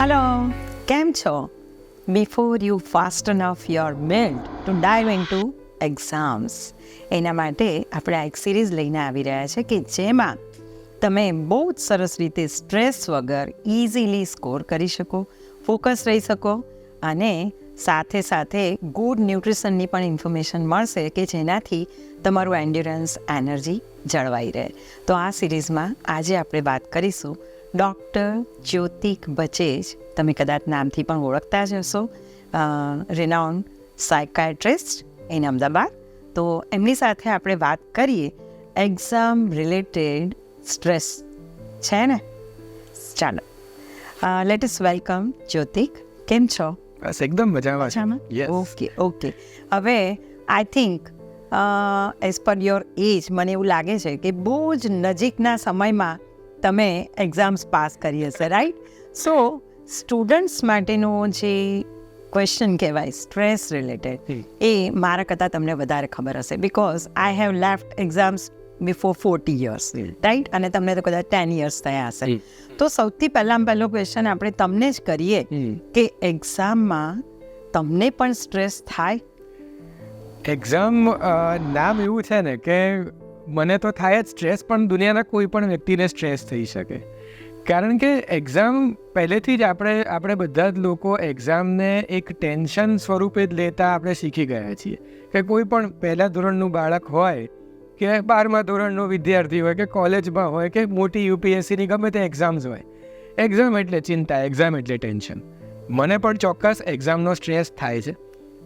Hello, કેમ છો? Before you fasten off your mind to dive into exams, એના માટે આપણે આ એક સિરીઝ લઈને આવી રહ્યા છે કે જેમાં તમે બહુ જ સરસ રીતે સ્ટ્રેસ વગર ઇઝીલી સ્કોર કરી શકો, ફોકસ રહી શકો અને સાથે સાથે ગુડ ન્યુટ્રિશનની પણ ઇન્ફોર્મેશન મળશે કે જેનાથી તમારું એન્ડ્યોરન્સ એનર્જી જળવાઈ રહે. તો આ સિરીઝમાં આજે આપણે વાત કરીશું ડૉક્ટર જ્યોતિક બચેજ, તમે કદાચ નામથી પણ ઓળખતા જ હશો, રિનાઉન્ડ સાયકાટ્રિસ્ટ ઇન અમદાવાદ. તો એમની સાથે આપણે વાત કરીએ એક્ઝામ રિલેટેડ સ્ટ્રેસ છે ને. ચાલો, લેટ અસ વેલકમ જ્યોતિક. કેમ છો? બસ એકદમ મજામાં. ઓકે. હવે I think as per your age મને એવું લાગે છે કે બહુ જ નજીકના સમયમાં તમે એક્ઝામ્સ પાસ કરી હશે, રાઈટ? સો સ્ટુડન્ટ્સ માટેનો જે ક્વેશ્ચન કહેવાય સ્ટ્રેસ રિલેટેડ, એ મારા કરતાં તમને વધારે ખબર હશે because I have left exams before 40 years, right? અને તમને તો કદાચ 10 years થયા હશે. તો સૌથી પહેલો ક્વેશ્ચન આપણે તમને જ કરીએ કે એક્ઝામમાં તમને પણ સ્ટ્રેસ થાય? એક્ઝામ નામ એવું છે ને કે મને તો થાય જ સ્ટ્રેસ, પણ દુનિયાના કોઈ પણ વ્યક્તિને સ્ટ્રેસ થઈ શકે. કારણ કે એક્ઝામ પહેલેથી જ આપણે બધા જ લોકો એક્ઝામને એક ટેન્શન સ્વરૂપે જ લેતા આપણે શીખી ગયા છીએ. કે કોઈ પણ પહેલા ધોરણનું બાળક હોય કે 12મા ધોરણનો વિદ્યાર્થી હોય કે કોલેજમાં હોય કે મોટી યુપીએસસીની ગમે તે એક્ઝામ્સ હોય, એક્ઝામ એટલે ચિંતા, એક્ઝામ એટલે ટેન્શન. મને પણ ચોક્કસ એક્ઝામનો સ્ટ્રેસ થાય છે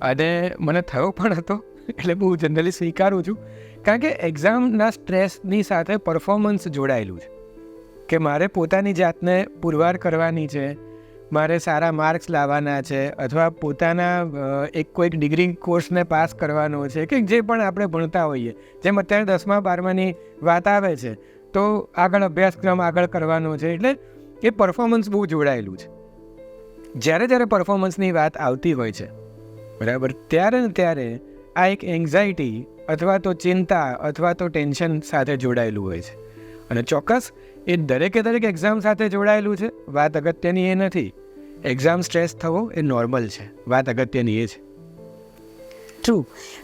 અને મને થયો પણ હતો, એટલે હું જનરલી સ્વીકારું છું. કારણ કે એક્ઝામના સ્ટ્રેસની સાથે પરફોર્મન્સ જોડાયેલું છે કે મારે પોતાની જાતને પુરવાર કરવાની છે, મારે સારા માર્ક્સ લાવવાના છે, અથવા પોતાના કોઈક ડિગ્રી કોર્સને પાસ કરવાનો છે કે જે પણ આપણે ભણતા હોઈએ. જેમ અત્યારે 10મા 12માની વાત આવે છે તો આગળ અભ્યાસક્રમ આગળ કરવાનો છે, એટલે એ પરફોર્મન્સ બહુ જોડાયેલું છે. જ્યારે પરફોર્મન્સની વાત આવતી હોય છે, બરાબર, ત્યારે આ એક એન્ઝાયટી અથવા તો ચિંતા અથવા તો ટેન્શન સાથે જોડાયેલું હોય છે. અને ચોક્કસ એ દરેક એક્ઝામ સાથે જોડાયેલું છે. વાત અગત્યની એ નથી. એક્ઝામ સ્ટ્રેસ થવો એ નોર્મલ છે, વાત અગત્યની એ છે. ટ્રુ.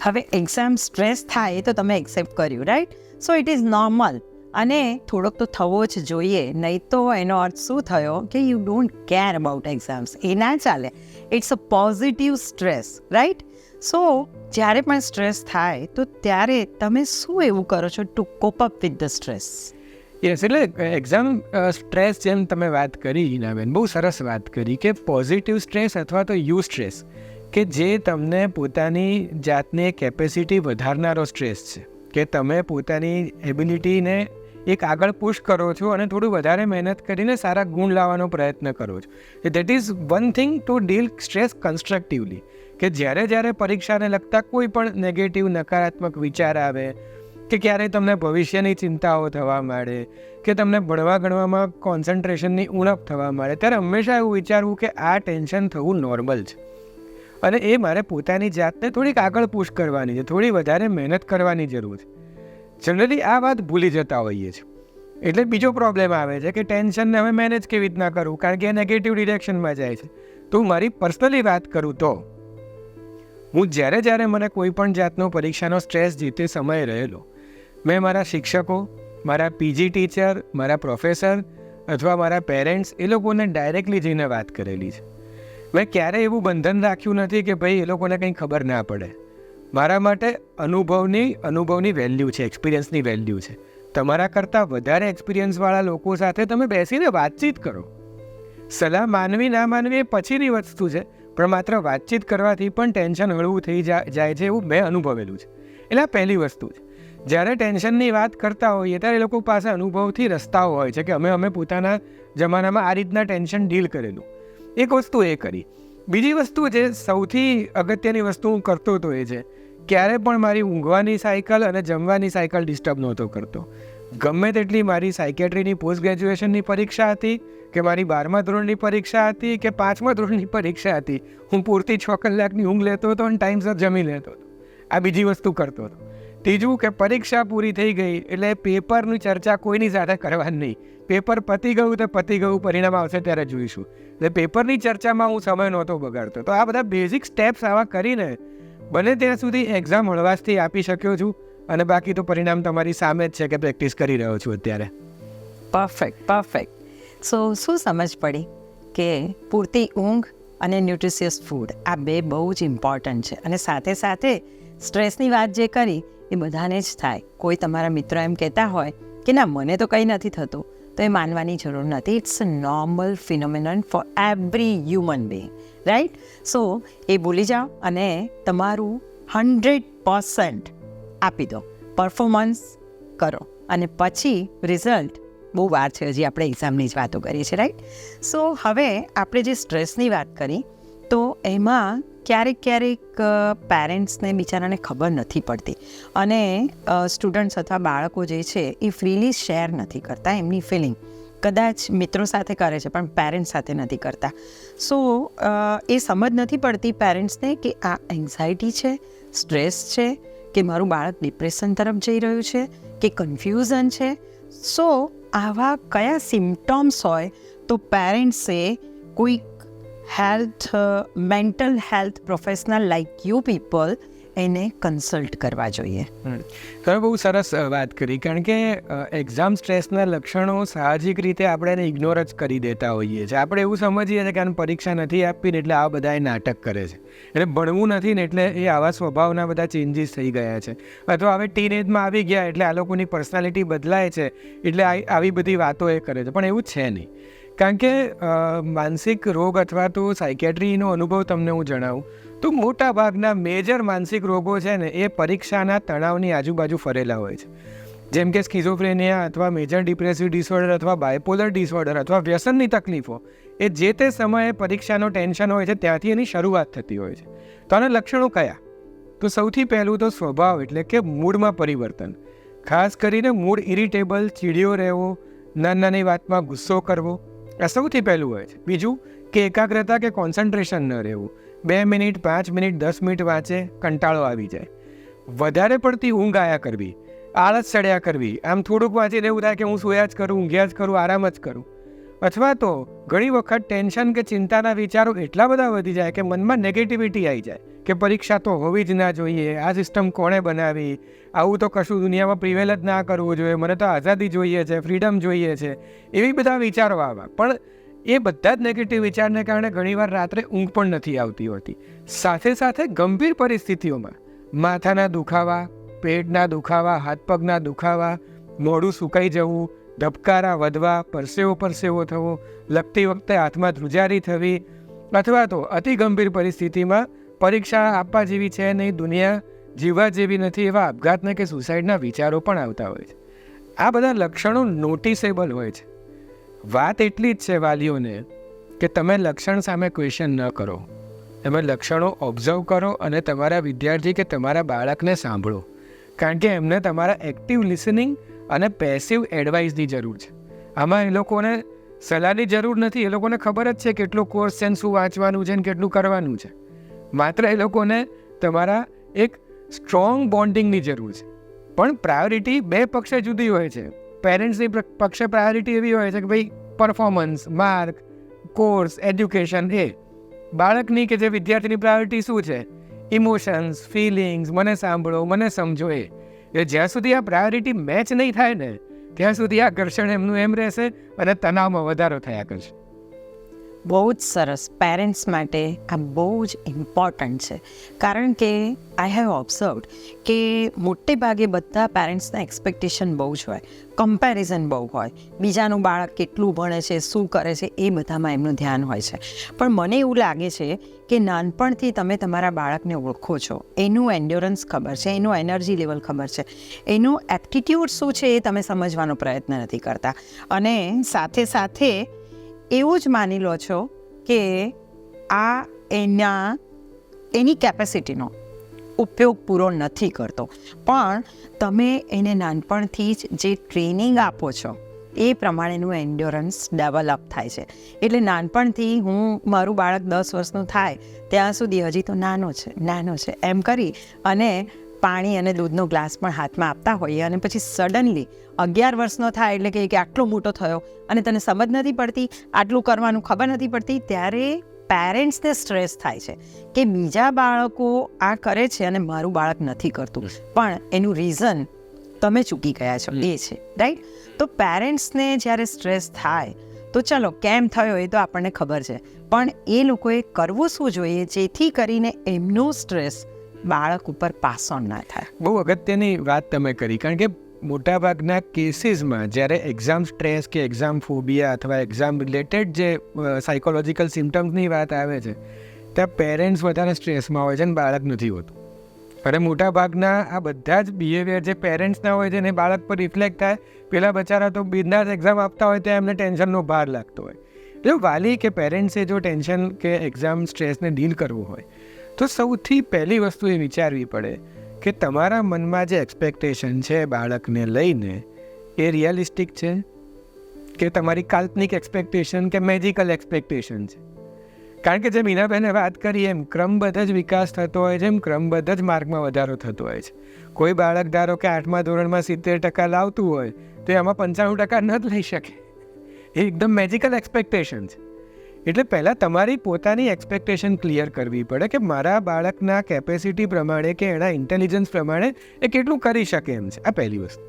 હવે એક્ઝામ સ્ટ્રેસ થાય એ તો તમે એક્સેપ્ટ કર્યું, right? So it is normal અને થોડોક તો થવો જ જોઈએ, નહીં તો એનો અર્થ શું થયો કે you don't care about exams. એ ના ચાલે. It's a positive stress, right? So જ્યારે પણ સ્ટ્રેસ થાય તો ત્યારે તમે શું એવું કરો છો to cope up with the stress? Yes, એટલે એક્ઝામ સ્ટ્રેસ જેમ તમે વાત કરી હિનાબેન, બહુ સરસ વાત કરી કે પોઝિટિવ સ્ટ્રેસ અથવા તો યુ સ્ટ્રેસ, કે જે તમને પોતાની જાતને કેપેસિટી વધારનારો સ્ટ્રેસ છે, કે તમે પોતાની એબિલિટીને એક આગળ પુશ કરો છો અને થોડું વધારે મહેનત કરીને સારા ગુણ લાવવાનો પ્રયત્ન કરો છો. That is one thing to deal stress constructively. કે જ્યારે પરીક્ષાને લગતા કોઈ પણ નેગેટિવ નકારાત્મક વિચાર આવે, કે ક્યારેય તમને ભવિષ્યની ચિંતાઓ થવા માંડે, કે તમને ભણવા ગણવામાં કોન્સન્ટ્રેશનની ઉણપ થવા માંડે, ત્યારે હંમેશા એવું વિચારવું કે આ ટેન્શન થવું નોર્મલ છે અને એ મારે પોતાની જાતને થોડીક આગળ પુશ કરવાની છે, થોડી વધારે મહેનત કરવાની જરૂર છે. જનરલી આ વાત ભૂલી જતા હોઈએ છીએ. એટલે બીજો પ્રોબ્લેમ આવે છે કે ટેન્શનને હવે મેનેજ કેવી રીતના કરવું, કારણ કે એ નેગેટિવ ડિરેક્શનમાં જાય છે. તો મારી પર્સનલી વાત કરું તો હું જ્યારે મને કોઈ પણ જાતનો પરીક્ષાનો સ્ટ્રેસ જે તે સમયે રહેલો, મેં મારા શિક્ષકો, મારા પીજી ટીચર, મારા પ્રોફેસર અથવા મારા પેરેન્ટ્સ, એ લોકોને ડાયરેક્ટલી જઈને વાત કરેલી છે. મેં ક્યારેય એવું બંધન રાખ્યું નથી કે ભાઈ એ લોકોને કંઈ ખબર ના પડે. મારા માટે અનુભવની વેલ્યુ છે, એક્સપિરિયન્સની વેલ્યુ છે. તમારા કરતાં વધારે એક્સપિરિયન્સવાળા લોકો સાથે તમે બેસીને વાતચીત કરો. સલાહ માનવી ના માનવી એ પછીની વસ્તુ છે, પણ માત્ર વાતચીત કરવાથી પણ ટેન્શન હળવું થઈ જાય છે, એવું મેં અનુભવેલું છે. એટલે આ પહેલી વસ્તુ છે. જ્યારે ટેન્શનની વાત કરતા હોઈએ ત્યારે એ લોકો પાસે અનુભવથી રસ્તાઓ હોય છે કે અમે પોતાના જમાનામાં આ રીતના ટેન્શન ડીલ કરેલું. એક વસ્તુ એ કરી. બીજી વસ્તુ જે સૌથી અગત્યની વસ્તુ હું કરતો હતો એ છે, ક્યારે પણ મારી ઊંઘવાની સાયકલ અને જમવાની સાયકલ ડિસ્ટર્બ નહોતો કરતો. ગમે તેટલી મારી સાયકેટ્રીની પોસ્ટ ગ્રેજ્યુએશનની પરીક્ષા હતી, કે મારી 12મા ધોરણની પરીક્ષા હતી, કે 5મા ધોરણની પરીક્ષા હતી, હું પૂરતી 6 કલાકની ઊંઘ લેતો હતો અને ટાઈમસર જમી લેતો હતો. આ બીજી વસ્તુ કરતો હતો. ત્રીજું કે પરીક્ષા પૂરી થઈ ગઈ એટલે પેપરની ચર્ચા કોઈની સાથે કરવાની નહીં. પેપર પતી ગયું તો પતી ગયું, પરિણામ આવશે ત્યારે જોઈશું. એટલે પેપરની ચર્ચામાં હું સમય નહોતો બગાડતો. તો આ બધા બેઝિક સ્ટેપ્સ આવા કરીને બને ત્યાં સુધી એક્ઝામ હળવાશથી આપી શક્યો છું, અને બાકી તો પરિણામ તમારી સામે જ છે કે પ્રેક્ટિસ કરી રહ્યો છું અત્યારે. પરફેક્ટ. સો શું સમજ પડી કે પૂરતી ઊંઘ અને ન્યુટ્રિશિયસ ફૂડ આ બે બહુ જ ઇમ્પોર્ટન્ટ છે. અને સાથે સાથે સ્ટ્રેસની વાત જે કરી એ બધાને જ થાય. કોઈ તમારા મિત્રો એમ કહેતા હોય કે ના મને તો કંઈ નથી થતું, તો એ માનવાની જરૂર નથી. It's a normal phenomenon for every human being, right? So એ ભૂલી જાઓ અને તમારું 100% આપી દો, પરફોર્મન્સ કરો, અને પછી રિઝલ્ટ બહુ વાર છે, હજી આપણે એક્ઝામની જ વાતો કરીએ છીએ, રાઈટ? સો હવે આપણે જે સ્ટ્રેસની વાત કરી તો એમાં ક્યારેક પેરેન્ટ્સને બિચારાને ખબર નથી પડતી, અને સ્ટુડન્ટ્સ અથવા બાળકો જે છે એ ફ્રીલી શેર નથી કરતા એમની ફિલિંગ. કદાચ મિત્રો સાથે કરે છે પણ પેરેન્ટ્સ સાથે નથી કરતા. સો એ સમજ નથી પડતી પેરેન્ટ્સને કે આ એન્ઝાયટી છે, સ્ટ્રેસ છે, કે મારું બાળક ડિપ્રેશન તરફ જઈ રહ્યું છે, કે કન્ફ્યુઝન છે. સો આવા કયા સિમ્ટોમ્સ હોય તો પેરેન્ટ્સે કોઈક mental health professional like you people એને કન્સલ્ટ કરવા જોઈએ. તમે બહુ સરસ વાત કરી, કારણ કે એક્ઝામ સ્ટ્રેસના લક્ષણો સાહજિક રીતે આપણે એને ઇગ્નોર જ કરી દેતા હોઈએ છીએ. આપણે એવું સમજીએ છીએ કે આને પરીક્ષા નથી આપી ને એટલે આ બધા એ નાટક કરે છે, એટલે ભણવું નથી ને એટલે એ આવા સ્વભાવના બધા ચેન્જીસ થઈ ગયા છે, અથવા હવે ટીનેજમાં આવી ગયા એટલે આ લોકોની પર્સનાલિટી બદલાય છે, એટલે આવી બધી વાતો એ કરે છે. પણ એવું છે નહીં, કારણ કે માનસિક રોગ અથવા તો સાયકેટ્રીનો અનુભવ તમને હું જણાવું તો મોટા ભાગના મેજર માનસિક રોગો છે ને એ પરીક્ષાના તણાવની આજુબાજુ ફરેલા હોય છે. જેમ કે સ્કિઝોફ્રેનિયા અથવા મેજર ડિપ્રેસિવ ડિસઓર્ડર અથવા બાયપોલર ડિસઓર્ડર અથવા વ્યસનની તકલીફો, એ જે તે સમયે પરીક્ષાનો ટેન્શન હોય છે ત્યાંથી એની શરૂઆત થતી હોય છે. તો આના લક્ષણો કયા? તો સૌથી પહેલું તો સ્વભાવ, એટલે કે મૂડમાં પરિવર્તન. ખાસ કરીને મૂડ ઇરિટેબલ, ચીડિયો રહેવો, નાની વાતમાં ગુસ્સો કરવો, આ સૌથી પહેલું હોય છે. બીજું કે એકાગ્રતા કે કોન્સન્ટ્રેશન ન રહેવું. 2 મિનિટ, 5 મિનિટ, 10 મિનિટ વાંચે, કંટાળો આવી જાય. વધારે પડતી ઊંઘ આયા કરવી, આળસ ચડ્યા કરવી, આમ થોડુંક વાંચીને એવું થાય કે હું સૂયા જ કરું, ઊંઘ્યા જ કરું, આરામ જ કરું. અથવા તો ઘણી વખત ટેન્શન કે ચિંતાના વિચારો એટલા બધા વધી જાય કે મનમાં નેગેટિવિટી આવી જાય કે પરીક્ષા તો હોવી જ ના જોઈએ, આ સિસ્ટમ કોણે બનાવી, આવું તો કશું દુનિયામાં પ્રિવેલ જ ના કરવું જોઈએ, મને તો આઝાદી જોઈએ છે, ફ્રીડમ જોઈએ છે, એવી બધા વિચારો આવવા. પણ એ બધા જ નેગેટિવ વિચારને કારણે ઘણીવાર રાત્રે ઊંઘ પણ નથી આવતી હોતી. સાથે સાથે ગંભીર પરિસ્થિતિઓમાં માથાના દુખાવા, પેટના દુખાવા, હાથ પગના દુખાવા, મોઢું સુકાઈ જવું, ધબકારા વધવા, પરસેવો થવો, લખતી વખતે હાથમાં ધ્રુજારી થવી, અથવા તો અતિ ગંભીર પરિસ્થિતિમાં પરીક્ષા આપવા જેવી છે નહીં, દુનિયા જીવવા જેવી નથી, એવા આપઘાતના કે સુસાઇડના વિચારો પણ આવતા હોય છે. આ બધા લક્ષણો નોટિસેબલ હોય છે. વાત એટલી જ છે વાલીઓને કે તમે લક્ષણ સામે ક્વેશ્ચન ન કરો, તમે લક્ષણો ઓબ્ઝર્વ કરો અને તમારા વિદ્યાર્થી કે તમારા બાળકને સાંભળો, કારણ કે એમને તમારા એક્ટિવ લિસનિંગ અને પેસિવ એડવાઇસની જરૂર છે. આમાં એ લોકોને સલાહની જરૂર નથી, એ લોકોને ખબર જ છે કેટલો કોર્સ છે, શું વાંચવાનું છે ને કેટલું કરવાનું છે. માત્ર એ લોકોને તમારા એક સ્ટ્રોંગ બોન્ડિંગની જરૂર છે. પણ પ્રાયોરિટી બે પક્ષે જુદી હોય છે. પેરેન્ટ્સની પક્ષે પ્રાયોરિટી એવી હોય છે કે ભાઈ પરફોર્મન્સ, માર્ક, કોર્સ, એજ્યુકેશન. એ બાળકની કે જે વિદ્યાર્થીની પ્રાયોરિટી શું છે? ઇમોશન્સ, ફિલિંગ્સ, મને સાંભળો, મને સમજો. એ જ્યાં સુધી આ પ્રાયોરિટી મેચ નહીં થાય ને ત્યાં સુધી આ ઘર્ષણ એમનું એમ રહેશે અને તણાવમાં વધારો થયા કરશે. બહુ જ સરસ. પેરેન્ટ્સ માટે આ બહુ જ ઇમ્પોર્ટન્ટ છે, કારણ કે આઈ હેવ ઓબ્ઝર્વડ કે મોટે ભાગે બધા પેરેન્ટ્સના એક્સપેક્ટેશન બહુ જ હોય, કમ્પેરિઝન બહુ હોય, બીજાનું બાળક કેટલું ભણે છે, શું કરે છે, એ બધામાં એમનું ધ્યાન હોય છે. પણ મને એવું લાગે છે કે નાનપણથી તમે તમારા બાળકને ઓળખો છો, એનું એન્ડ્યોરન્સ ખબર છે, એનું એનર્જી લેવલ ખબર છે, એનું એપ્ટિટ્યૂડ શું છે એ તમે સમજવાનો પ્રયત્ન નથી કરતા, અને સાથે સાથે એવું જ માની લો છો કે આ એની કેપેસિટીનો ઉપયોગ પૂરો નથી કરતો. પણ તમે એને નાનપણથી જ જે ટ્રેનિંગ આપો છો એ પ્રમાણેનું એન્ડ્યોરન્સ ડેવલપ થાય છે. એટલે નાનપણથી મારું બાળક 10 વર્ષનું થાય ત્યાં સુધી હજી તો નાનો છે એમ કરી અને પાણી અને દૂધનો ગ્લાસ પણ હાથમાં આપતા હોઈએ અને પછી સડનલી 11 વર્ષનો થાય એટલે કે આટલો મોટો થયો અને તને સમજ નથી પડતી, આટલું કરવાનું ખબર નથી પડતી, ત્યારે પેરેન્ટ્સને સ્ટ્રેસ થાય છે કે બીજા બાળકો આ કરે છે અને મારું બાળક નથી કરતું, પણ એનું રીઝન તમે ચૂકી ગયા છો એ છે, રાઈટ? તો પેરેન્ટ્સને જ્યારે સ્ટ્રેસ થાય તો ચલો કેમ થયો એ તો આપણને ખબર છે, પણ એ લોકોએ કરવું શું જોઈએ જેથી કરીને એમનું સ્ટ્રેસ બાળક ઉપર પાસ ઓન ના થાય? બહુ અગત્યની વાત તમે કરી, કારણ કે મોટાભાગના કેસીસમાં જ્યારે એક્ઝામ સ્ટ્રેસ કે એક્ઝામ ફોબિયા અથવા એક્ઝામ રિલેટેડ જે સાયકોલોજીકલ સિમ્ટમ્સની વાત આવે છે ત્યાં પેરેન્ટ્સ વધારે સ્ટ્રેસમાં હોય છે અને બાળક નથી હોતું. અને મોટાભાગના આ બધા જ બિહેવિયર જે પેરેન્ટ્સના હોય છે ને બાળક પર રિફ્લેક્ટ થાય. પેલા બચારા તો બિંદાસ એક્ઝામ આપતા હોય ત્યાં એમને ટેન્શનનો ભાર લાગતો હોય. એટલે વાલી કે પેરેન્ટ્સે જો ટેન્શન કે એક્ઝામ સ્ટ્રેસને ડીલ કરવું હોય તો સૌથી પહેલી વસ્તુ એ વિચારવી પડે કે તમારા મનમાં જે એક્સપેક્ટેશન છે બાળકને લઈને એ રિયલિસ્ટિક છે કે તમારી કાલ્પનિક એક્સપેક્ટેશન કે મેજિકલ એક્સપેક્ટેશન છે. કારણ કે જેમ મીનાબેને વાત કરી એમ ક્રમબદ્ધ જ વિકાસ થતો હોય છે, એમ ક્રમબદ્ધ જ માર્કમાં વધારો થતો હોય છે. કોઈ બાળક ધારો કે 8મા ધોરણમાં 70% લાવતું હોય તો એમાં 95% ન જ લઈ શકે. એ એકદમ મેજિકલ એક્સપેક્ટેશન છે. એટલે પહેલાં તમારી પોતાની એક્સપેક્ટેશન ક્લિયર કરવી પડે કે મારા બાળકના કેપેસિટી પ્રમાણે કે એના ઇન્ટેલિજન્સ પ્રમાણે એ કેટલું કરી શકે એમ છે. આ પહેલી વસ્તુ.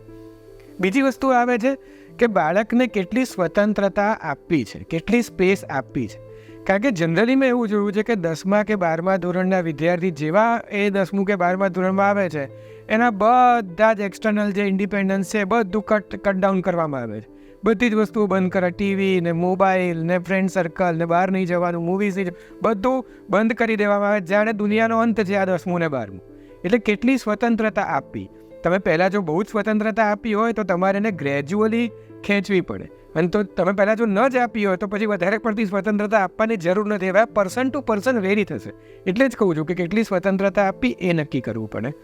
બીજી વસ્તુ આવે છે કે બાળકને કેટલી સ્વતંત્રતા આપવી છે, કેટલી સ્પેસ આપવી છે. કારણ કે જનરલી મેં એવું જોયું છે કે 10મા કે 12મા ધોરણના વિદ્યાર્થી જેવા એ 10મું કે 12મા ધોરણમાં આવે છે એના બધા જ એક્સટર્નલ જે ઇન્ડિપેન્ડન્સ છે બધું કટ ડાઉન કરવામાં આવે છે. બધી જ વસ્તુઓ બંધ કરે, ટીવી ને મોબાઈલ ને ફ્રેન્ડ સર્કલ ને બહાર નહીં જવાનું, મૂવીઝ નહીં, બધું બંધ કરી દેવામાં આવે જાણે દુનિયાનો અંત છે આ 10મું ને 12મું. એટલે કેટલી સ્વતંત્રતા આપવી. તમે પહેલાં જો બહુ જ સ્વતંત્રતા આપી હોય તો તમારે એને ગ્રેજ્યુઅલી ખેંચવી પડે, અને તો તમે પહેલાં જો ન જ આપી હોય તો પછી વધારે પડતી સ્વતંત્રતા આપવાની જરૂર નથી. હવે પર્સન ટુ પર્સન વેરી થશે. એટલે જ કહું છું કે કેટલી સ્વતંત્રતા આપવી એ નક્કી કરવું પડે.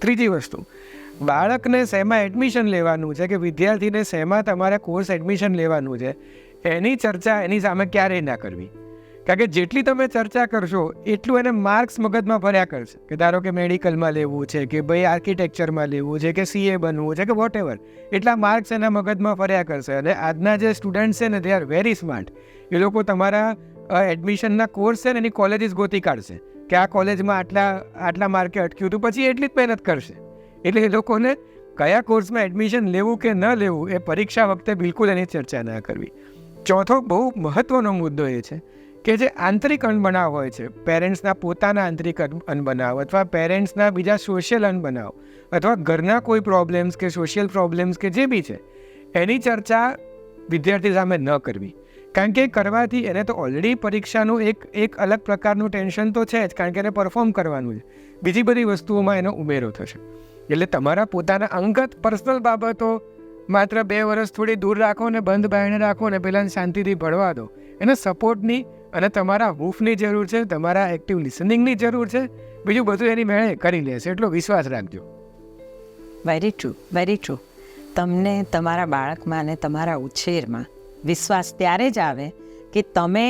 ત્રીજી વસ્તુ, બાળકને શેમાં એડમિશન લેવાનું છે કે વિદ્યાર્થીને શેમાં તમારે કોર્સ એડમિશન લેવાનું છે એની ચર્ચા એની સામે ક્યારેય ના કરવી. કારણ કે જેટલી તમે ચર્ચા કરશો એટલું એને માર્ક્સ મગજમાં ભર્યા કરશે કે ધારો કે મેડિકલમાં લેવું છે કે ભાઈ આર્કિટેક્ચરમાં લેવું છે કે CA બનવું છે કે વોટ એવર, એટલા માર્ક્સ એના મગજમાં ફર્યા કરશે. અને આજના જે સ્ટુડન્ટ છે ને દે આર વેરી સ્માર્ટ. એ લોકો તમારા એડમિશનના કોર્સ છે ને એની કોલેજીસ ગોતી કાઢશે કે આ કોલેજમાં આટલા માર્કે અટક્યું હતું, પછી એટલી જ મહેનત કરશે. એટલે એ લોકોને કયા કોર્સમાં એડમિશન લેવું કે ન લેવું એ પરીક્ષા વખતે બિલકુલ એની ચર્ચા ના કરવી. ચોથો બહુ મહત્ત્વનો મુદ્દો એ છે કે જે આંતરિક અનબનાવ હોય છે, પેરેન્ટ્સના પોતાના આંતરિક અનબનાવ અથવા પેરેન્ટ્સના બીજા સોશિયલ અનબનાવ અથવા ઘરના કોઈ પ્રોબ્લેમ્સ કે સોશિયલ પ્રોબ્લેમ્સ કે જે બી છે એની ચર્ચા વિદ્યાર્થી સામે ન કરવી. કારણ કે કરવાથી એને તો ઓલરેડી પરીક્ષાનું એક અલગ પ્રકારનું ટેન્શન તો છે જ, કારણ કે એને પરફોર્મ કરવાનું છે. બીજી બધી વસ્તુઓમાં એનો ઉમેરો થશે. એટલે તમારા પોતાના અંગત પર્સનલ બાબતો માત્ર 2 વર્ષ થોડી દૂર રાખો ને બંધ બાયણે રાખો ને પહેલાં શાંતિથી ભણવા દો. એને સપોર્ટની અને તમારા હૂફની જરૂર છે, તમારા એક્ટિવ લિસનિંગની જરૂર છે. બીજું બધું એની મેળે કરી લેશે, એટલો વિશ્વાસ રાખજો. Very true, very true. તમને તમારા બાળકમાં અને તમારા ઉછેરમાં વિશ્વાસ ત્યારે જ આવે કે તમે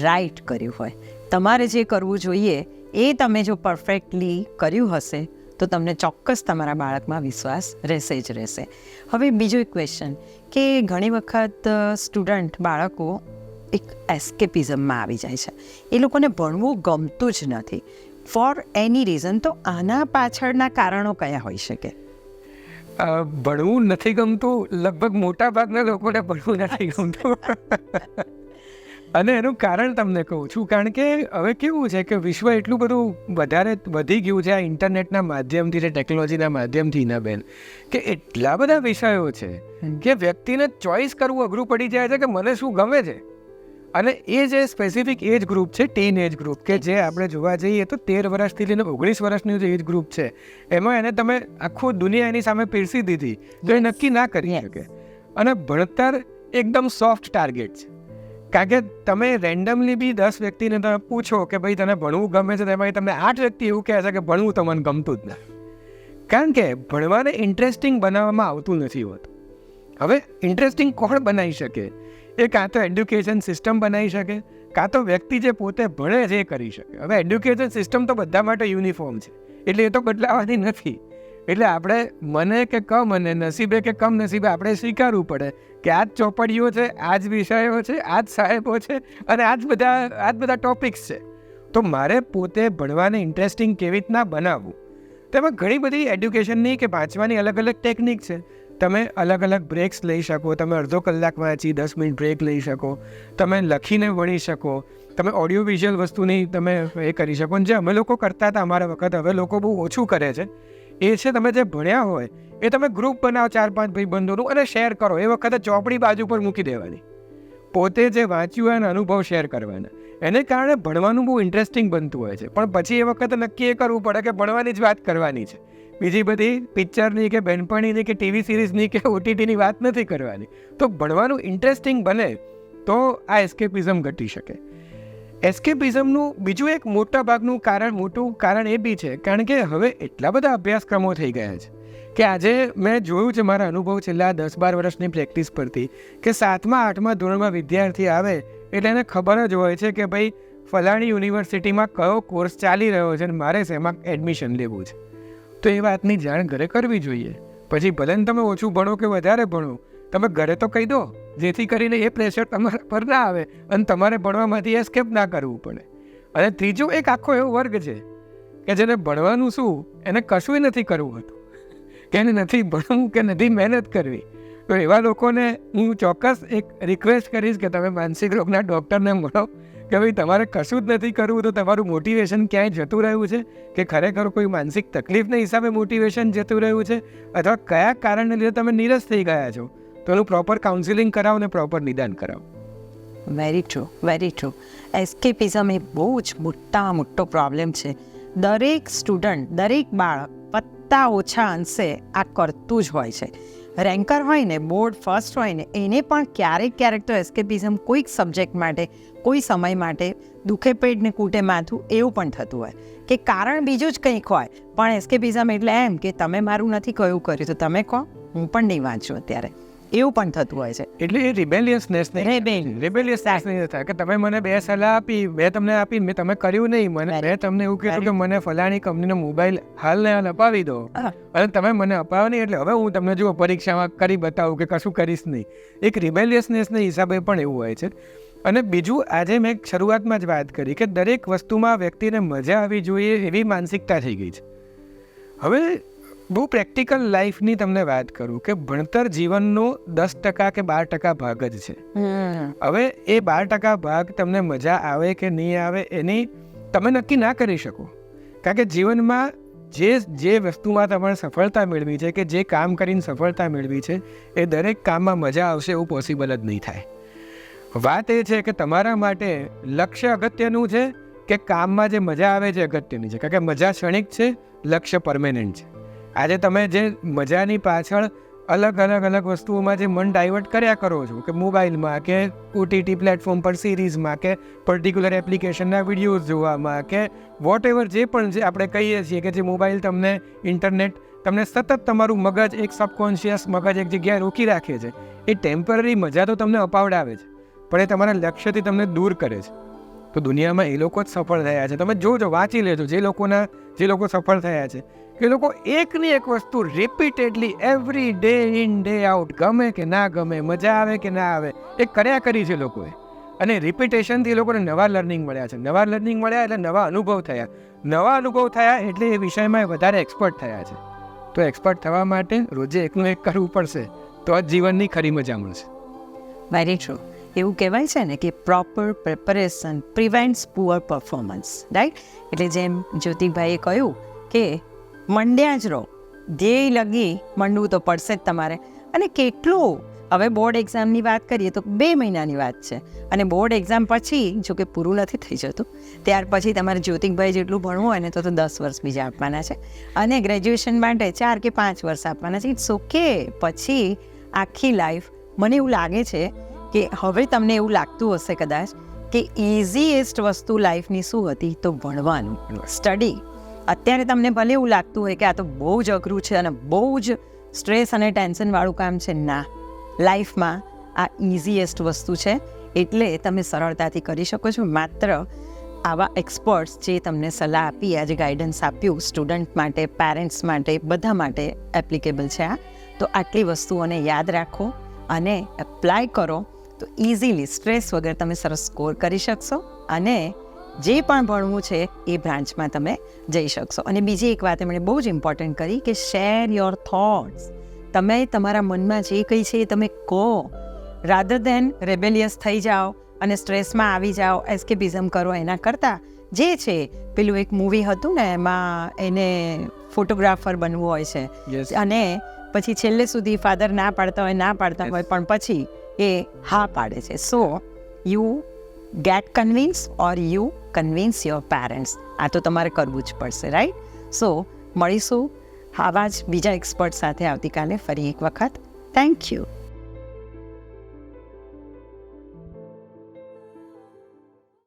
રાઈટ કર્યું હોય. તમારે જે કરવું જોઈએ એ તમે જો પરફેક્ટલી કર્યું હશે તો તમને ચોક્કસ તમારા બાળકમાં વિશ્વાસ રહેશે જ રહેશે. હવે બીજો એક ક્વેશ્ચન કે ઘણી વખત સ્ટુડન્ટ બાળકો એક એસ્કેપિઝમમાં આવી જાય છે. એ લોકોને ભણવું ગમતું જ નથી ફોર એની રીઝન. તો આના પાછળના કારણો કયા હોઈ શકે? ભણવું નથી ગમતું, લગભગ મોટા ભાગના લોકોને ભણવું નથી ગમતું. અને એનું કારણ તમને કહું છું. કારણ કે હવે કેવું છે કે વિશ્વ એટલું બધું વધારે વધી ગયું છે આ ઇન્ટરનેટના માધ્યમથી, જે ટેકનોલોજીના માધ્યમથી ના બેન, કે એટલા બધા વિષયો છે કે વ્યક્તિને ચોઈસ કરવું અઘરું પડી જાય છે કે મને શું ગમે છે. અને એ જે સ્પેસિફિક એજ ગ્રુપ છે, ટીન એજ ગ્રુપ, કે જે આપણે જોવા જઈએ તો 13 વર્ષથી લઈને 19 વર્ષનું જે એજ ગ્રુપ છે એમાં એને તમે આખું દુનિયા એની સામે પીરસી દીધી તો એ નક્કી ના કરી શકે. અને ભણતર એકદમ સોફ્ટ ટાર્ગેટ છે. કારણ કે તમે રેન્ડમલી બી 10 વ્યક્તિને તમે પૂછો કે ભાઈ તને ભણવું ગમે છે, તેમાં તમને 8 વ્યક્તિ એવું કહે છે કે ભણવું તમને ગમતું જ નથી. કારણ કે ભણવાને ઇન્ટરેસ્ટિંગ બનાવવામાં આવતું નથી હોતું. હવે ઇન્ટરેસ્ટિંગ કોણ બનાવી શકે? એ કાં તો એડ્યુકેશન સિસ્ટમ બનાવી શકે, કાં તો વ્યક્તિ જે પોતે ભણે છે એ કરી શકે. હવે એડ્યુકેશન સિસ્ટમ તો બધા માટે યુનિફોર્મ છે, એટલે એ તો બદલાવાની નથી. એટલે આપણે મને કે કમને, નસીબે કે કમ નસીબે આપણે સ્વીકારવું પડે કે આ જ ચોપડીઓ છે, આ જ વિષયો છે, આ જ સાહેબો છે અને આ જ બધા ટોપિક્સ છે. તો મારે પોતે ભણવાને ઇન્ટરેસ્ટિંગ કેવી રીતના બનાવવું, તેમાં ઘણી બધી એડ્યુકેશનની કે વાંચવાની અલગ અલગ ટેકનિક છે. તમે અલગ અલગ બ્રેક્સ લઈ શકો, તમે અડધો કલાક વાંચી 10 મિનિટ બ્રેક લઈ શકો, તમે લખીને ભણી શકો, તમે ઓડિયો વિઝ્યુઅલ વસ્તુની તમે એ કરી શકો. જે અમે લોકો કરતા હતા અમારા વખત, હવે લોકો બહુ ઓછું કરે છે, એ છે તમે જે ભણ્યા હોય એ તમે ગ્રુપ બનાવો 4-5 ભાઈબંધોનું અને શેર કરો. એ વખતે ચોપડી બાજુ પર મૂકી દેવાની, પોતે જે વાંચ્યું હોય એનો અનુભવ શેર કરવાના. એને કારણે ભણવાનું બહુ ઇન્ટરેસ્ટિંગ બનતું હોય છે. પણ પછી એ વખતે નક્કી એ કરવું પડે કે ભણવાની જ વાત કરવાની છે, બીજી બધી પિક્ચરની કે બેનપણીની કે ટીવી સિરીઝની કે ઓટીટીની વાત નથી કરવાની. તો ભણવાનું ઇન્ટરેસ્ટિંગ બને તો આ એસ્કેપિઝમ ઘટી શકે. એસ્કેપિઝમનું બીજું એક મોટું કારણ એ બી છે, કારણ કે હવે એટલા બધા અભ્યાસક્રમો થઈ ગયા છે કે આજે મેં જોયું છે મારા અનુભવ છેલ્લા 10-12 વર્ષની પ્રેક્ટિસ પરથી કે 7મા-8મા ધોરણમાં વિદ્યાર્થી આવે એટલે એને ખબર જ હોય છે કે ભાઈ ફલાણી યુનિવર્સિટીમાં કયો કોર્સ ચાલી રહ્યો છે અને મારે શેમાં એડમિશન લેવું છે. તો એ વાતની જાણ ઘરે કરવી જોઈએ. પછી ભલે ને તમે ઓછું ભણો કે વધારે ભણો, તમે ઘરે તો કહી દો, જેથી કરીને એ પ્રેશર તમારા પર ના આવે અને તમારે ભણવામાંથી એસ્કેપ ના કરવું પડે. અને ત્રીજો એક આખો એવો વર્ગ છે કે જેને ભણવાનું શું, એને કશું નથી કરવું હતું, કે એને નથી ભણવું કે નથી મહેનત કરવી. તો એવા લોકોને હું ચોક્કસ એક રિક્વેસ્ટ કરીશ કે તમે માનસિક રોગના ડૉક્ટરને મળો કે ભાઈ તમારે કશું જ નથી કરવું, તો તમારું મોટિવેશન ક્યાંય જતું રહ્યું છે કે ખરેખર કોઈ માનસિક તકલીફના હિસાબે મોટિવેશન જતું રહ્યું છે, અથવા કયા કારણને લીધે તમે નીરસ થઈ ગયા છો, તો એનું પ્રોપર કાઉન્સિલિંગ કરાવો ને પ્રોપર નિદાન કરાવો. Very true, very true. Escapism એ બહુ જ મોટો પ્રોબ્લેમ છે. દરેક સ્ટુડન્ટ, દરેક બાળક વત્તા ઓછા અંશે આ કરતું જ હોય છે. રેન્કર હોય ને, બોર્ડ ફર્સ્ટ હોય ને, એને પણ ક્યારેક તો એસ્કેપિઝમ કોઈક સબ્જેક્ટ માટે, કોઈ સમય માટે દુખે પેટ ને કૂટે માથું એવું પણ થતું હોય કે કારણ બીજું જ કંઈક હોય, પણ એસ્કેપિઝમ એટલે એમ કે તમે મારું નથી કયું કર્યું તો તમે કહો, હું પણ નહીં વાંચું અત્યારે, એવું પણ થતું હોય છે. એટલે એ રિબેલિયસનેસ નહીં થાય કે તમે મને 2 સલાહ આપી, મેં તમને આપી, મેં તમે કર્યું નહીં. મેં તમને એવું કીધું કે મને ફલાણી કંપનીનો મોબાઈલ હાલ ને હાલ અપાવી દો અને તમે મને અપાવો નહીં, એટલે હવે હું તમને જો પરીક્ષામાં કરી બતાવું કે કશું કરીશ નહીં. એક રિબેલિયસનેસના હિસાબે પણ એવું હોય છે. અને બીજું, આજે મેં શરૂઆતમાં જ વાત કરી કે દરેક વસ્તુમાં વ્યક્તિને મજા આવી જોઈએ એવી માનસિકતા થઈ ગઈ છે. હવે બહુ પ્રેક્ટિકલ લાઈફની તમને વાત કરું કે ભણતર જીવનનો 10% કે 12% ભાગ જ છે. હવે એ 12% ભાગ તમને મજા આવે કે નહીં આવે એની તમે નક્કી ના કરી શકો, કારણ કે જીવનમાં જે વસ્તુમાં તમારે સફળતા મેળવી છે કે જે કામ કરીને સફળતા મેળવી છે એ દરેક કામમાં મજા આવશે એવું પોસિબલ જ નહીં થાય. વાત એ છે કે તમારા માટે લક્ષ્ય અગત્યનું છે કે કામમાં જે મજા આવે છે અગત્યની છે, કારણ કે મજા ક્ષણિક છે, લક્ષ્ય પરમેનન્ટ છે. આજે તમે જે મજાની પાછળ અલગ વસ્તુઓમાં જે મન ડાયવર્ટ કર્યા કરો છો, કે મોબાઈલમાં કે ઓટીટી પ્લેટફોર્મ પર સિરીઝમાં કે પર્ટિક્યુલર એપ્લિકેશનના વિડીયોઝ જોવામાં કે વોટ એવર જે પણ જે આપણે કહીએ છીએ કે જે મોબાઈલ તમને, ઇન્ટરનેટ તમને સતત તમારું મગજ, એક સબકોન્શિયસ મગજ એક જગ્યાએ રોકી રાખે છે. એ ટેમ્પરરી મજા તો તમને અપાવડાવે છે, પણ એ તમારા લક્ષ્યથી તમને દૂર કરે છે. તો દુનિયામાં એ લોકો જ સફળ થયા છે. તમે જોજો, વાંચી લેજો, જે લોકો સફળ થયા છે કે લોકો એકની એક વસ્તુ repeatedly every day in day out, ગમે કે ના ગમે, મજા આવે કે ના આવે, એ કર્યા કરી છે લોકોએ. અને રિપીટેશનથી એ લોકોને નવા લર્નિંગ મળ્યા છે. નવા લર્નિંગ મળ્યા એટલે નવા અનુભવ થયા એટલે એ વિષયમાં વધારે એક્સપર્ટ થયા છે. તો એક્સપર્ટ થવા માટે રોજે એકનું એક કરવું પડશે, તો જ જીવનની ખરી મજા મળશે. Very true. એવું કહેવાય છે ને કે proper preparation prevents poor performance, right? એટલે જેમ જ્યોતિભાઈએ કહ્યું કે મંડ્યા જ રહો, ધ્યેય લગી મંડવું તો પડશે જ તમારે. અને કેટલું, હવે બોર્ડ એક્ઝામની વાત કરીએ તો 2 મહિનાની વાત છે, અને બોર્ડ એક્ઝામ પછી જો કે પૂરું નથી થઈ જતું, ત્યાર પછી તમારે જ્યોતિકભાઈ જેટલું ભણવું હોય ને તો 10 વર્ષ બીજા આપવાના છે, અને ગ્રેજ્યુએશન માટે 4 કે 5 વર્ષ આપવાના છે. It's okay. પછી આખી લાઈફ, મને એવું લાગે છે કે હવે તમને એવું લાગતું હશે કદાચ કે ઇઝીએસ્ટ વસ્તુ લાઈફની શું હતી, તો ભણવાનું, સ્ટડી. અત્યારે તમને ભલે એવું લાગતું હોય કે આ તો બહુ જ અઘરું છે અને બહુ જ સ્ટ્રેસ અને ટેન્શનવાળું કામ છે. ના, લાઈફમાં આ ઇઝીએસ્ટ વસ્તુ છે, એટલે તમે સરળતાથી કરી શકો છો. માત્ર આવા એક્સપર્ટ્સ જે તમને સલાહ આપી, આજે ગાઈડન્સ આપ્યું સ્ટુડન્ટ માટે, પેરેન્ટ્સ માટે, બધા માટે એપ્લિકેબલ છે આ. તો આટલી વસ્તુઓને યાદ રાખો અને એપ્લાય કરો તો ઇઝીલી સ્ટ્રેસ વગર તમે સરસ સ્કોર કરી શકશો અને જે પણ ભણવું છે એ બ્રાન્ચમાં તમે જઈ શકશો. અને બીજી એક વાત એમણે બહુ જ ઇમ્પોર્ટન્ટ કરી કે શેર યોર થોટ્સ. તમે તમારા મનમાં જે કંઈ છે એ તમે કહો, રાધર દેન રેબેલિયસ થઈ જાઓ અને સ્ટ્રેસમાં આવી જાઓ, એસ્કેપિઝમ કરો, એના કરતાં જે છે પેલું એક મૂવી હતું ને એમાં એને ફોટોગ્રાફર બનવું હોય છે Yes. અને પછી છેલ્લે સુધી ફાધર ના પાડતા હોય પણ પછી એ હા પાડે છે. So you get convince or you convince your parents. આ તો તમારે કરવું જ પડશે, રાઈટ? સો મળીશું આવા જ બીજા એક્સપર્ટ સાથે આવતીકાલે ફરી એક વખત. Thank you.